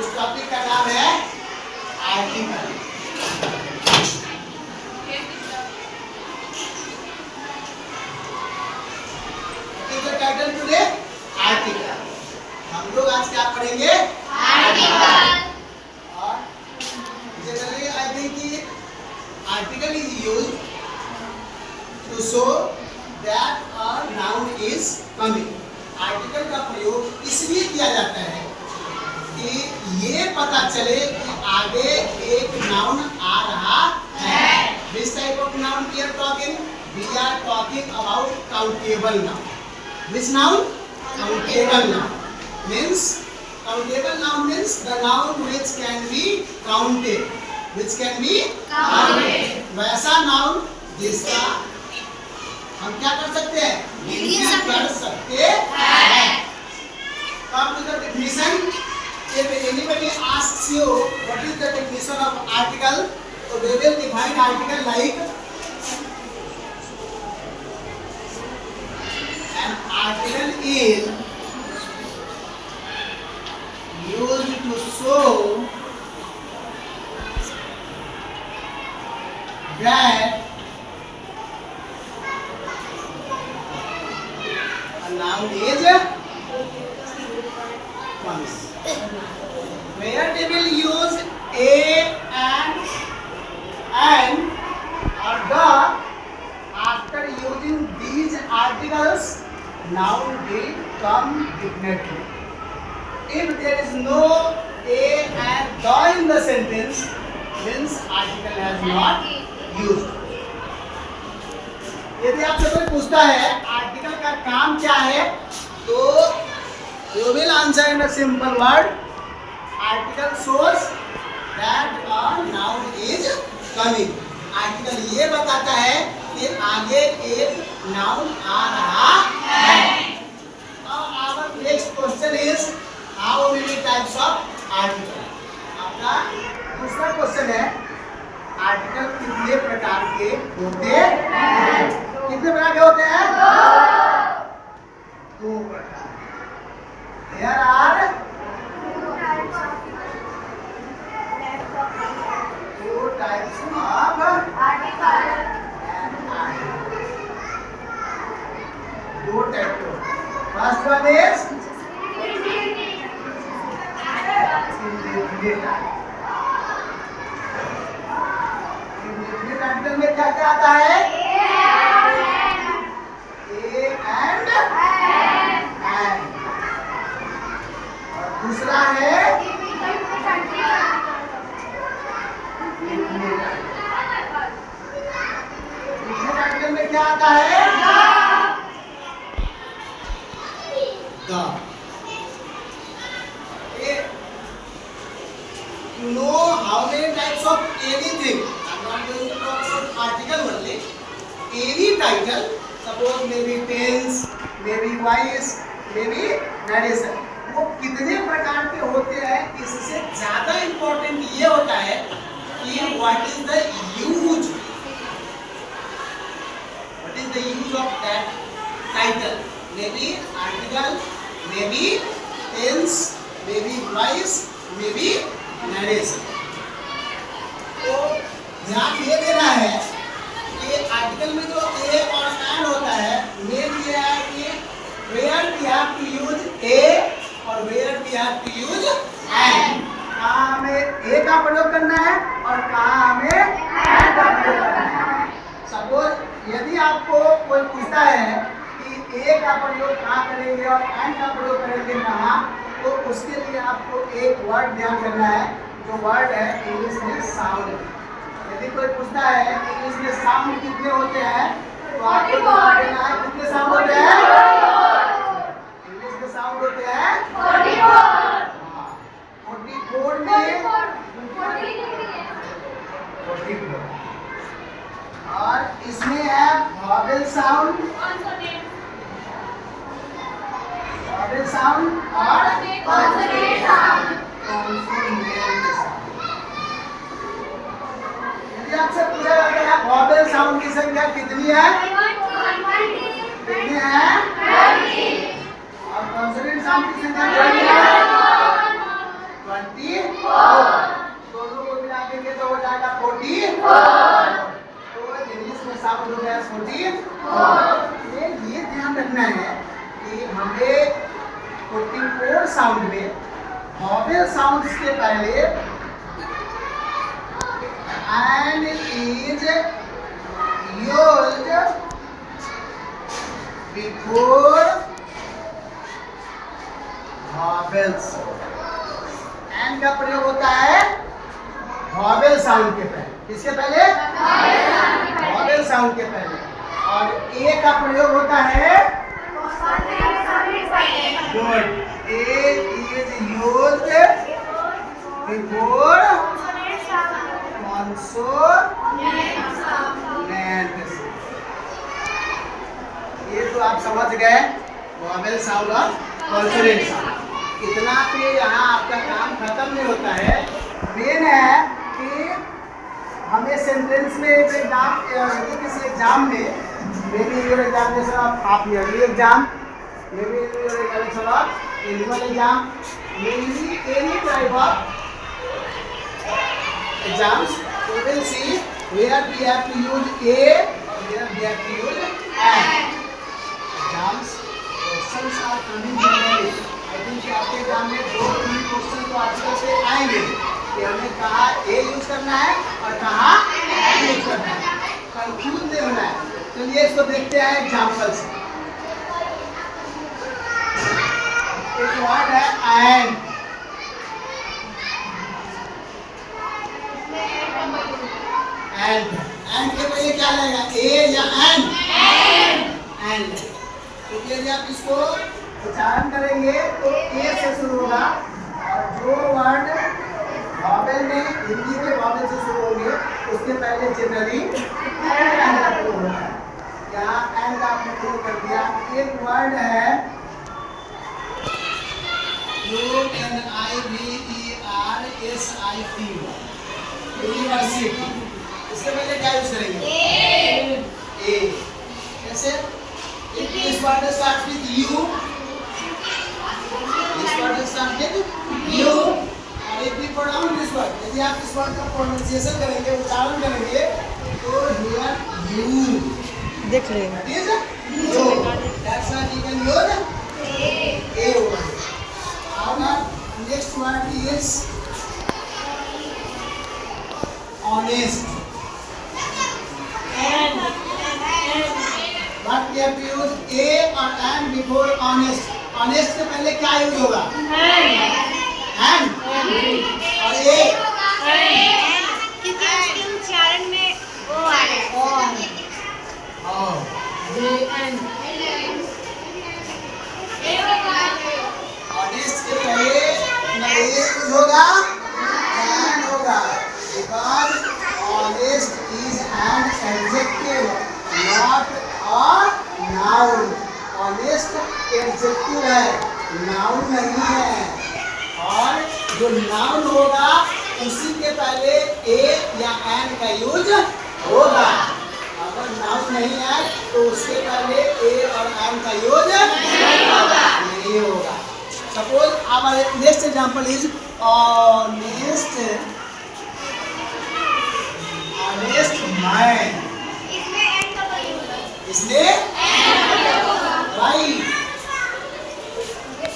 उस टॉपिक का नाम है आर्टिकल। Title today article. हम लोग आज क्या पढ़ेंगे? आर्टिकल। और जनरली आई थिंक कि article is used to show that a noun is coming. Article का प्रयोग इसलिए किया जाता है कि ये पता चले कि आगे एक नाउन आ रहा है। This type of noun we are talking? We are talking about countable noun. Which noun? Countable noun. Means countable noun means the noun which can be counted. Which can be counted. वैसा noun जिसका हम क्या कर सकते हैं? गिनती कर सकते हैं। Come to the definition. If anybody asks you what is the definition of article, so they will define article like an article is used to show that a noun is comes. Where they will use a and or the after using these articles, noun will come definitely. If there is no a and the in the sentence, means article has not used. यदि आपसे कोई पूछता है article का काम क्या है, तो you will answer in a simple word. Article shows that a noun is coming. Article ये बताता है कि आगे एक नाउन आ रहा है। Our next question is how many types of article? आपका दूसरा क्वेश्चन है आर्टिकल कितने प्रकार के होते हैं? कितने प्रकार के होते हैं? दो प्रकार। There are two types of article. दो टाइप के। First one is indefinite article में क्या क्या आता है? A and और दूसरा है आर्टिकल में क्या आता है? The. You know how many types of anything? I'm not going to talk about article only. Any title, suppose maybe tense, maybe voice, maybe narration. वो कितने प्रकार के होते हैं, इससे ज्यादा इम्पोर्टेंट ये होता है कि what is the use of that title? Maybe article, maybe tense, maybe voice, maybe narration. तो ध्यान ये देना है कि आर्टिकल में जो a और and होता है, मेन ये है कि where we have to use a और where we have to use and. कहाँ हमें a का प्रयोग करना है और कहाँ हमें and का प्रयोग करना है। सपोज यदि आपको कोई पूछता है कि a का प्रयोग कहाँ करेंगे और and का प्रयोग करेंगे कहाँ, तो उसके लिए आपको एक वर्ड ध्यान करना है, जो वर्ड है इंग्लिश में साउंड। यदि कोई पूछता है इंग्लिश में साउंड कितने होते हैं, तो आपको बता देना है कितने साउंड होते हैं। इंग्लिश में साउंड होते हैं 44 में 44 और इसमें है वॉवेल साउंड और कॉन्सोनेंट साउंड। यदि आपसे पूछा जाता है वॉवेल साउंड की संख्या कितनी है, कितनी है, और कॉन्सोनेंट साउंड की संख्या कितनी है, 20 ये ध्यान रखना है कि हमें 44 साउंड में वॉवेल साउंड्स के पहले and is used before vowels. And का प्रयोग होता है वॉवेल साउंड के पहले। किसके पहले? वॉवेल साउंड के पहले। और ए का प्रयोग होता है good. A is used before consonant. ये तो आप समझ गए वॉवेल साउंड और कॉन्सोनेंट साउंड। इतना पे यहाँ आपका काम खत्म नहीं होता है। मेन है कि हमें सेंटेंस में एक एग्जाम, किसी एग्जाम में maybe your examination of half yearly exam, maybe your examination of annual exam, maybe any type of exams, you will see where we have to use a, where we have to use and. Exams questions are coming generally. I think कि आपके exam में 2-3 question तो आजकल से आएंगे कि हमें कहाँ a यूज करना है और कहाँ b यूज करना है। कंफ्यूज नहीं होना है। चलिए इसको देखते हैं एग्जाम्पल से। एक वर्ड है एंड। एंड के पहले क्या लगेगा? ए या एंड? एंड। तो यदि आप इसको उच्चारण करेंगे तो ए से शुरू होगा और जो वर्ड वॉवेल में हिंदी के वॉवेल से शुरू होंगे उसके पहले जनरली एंड का प्रयोग होता है। यहाँ एंड का आपने प्रयोग कर दिया। एक वर्ड है यूनिवर्सिटी। इसके पहले क्या यूज करेंगे? ए। कैसे? This word starts with U. This word starts with U. और if we pronounce this word, यदि आप इस वर्ड का प्रोनाउंसिएशन करेंगे, उच्चारण करेंगे, तो here U. देख लेंगे। That is U. That's why we can use A word. Our next word is honest. But we have to use a और and before honest. Honest के पहले क्या यूज होगा? And और a क्योंकि उसके उच्चारण में ओ आ रहा है। honest के पहले ना a यूज होगा and होगा because honest is an adjective not a noun. honest adjective है, नाउन नहीं है। और जो नाउन होगा उसी के पहले ए या एन का यूज होगा। अगर नाउन नहीं है तो उसके पहले ए और एन का यूज नहीं होगा। Suppose our next example is honest man. इसमें एंड का प्रयोग होगा। इसलिए राइट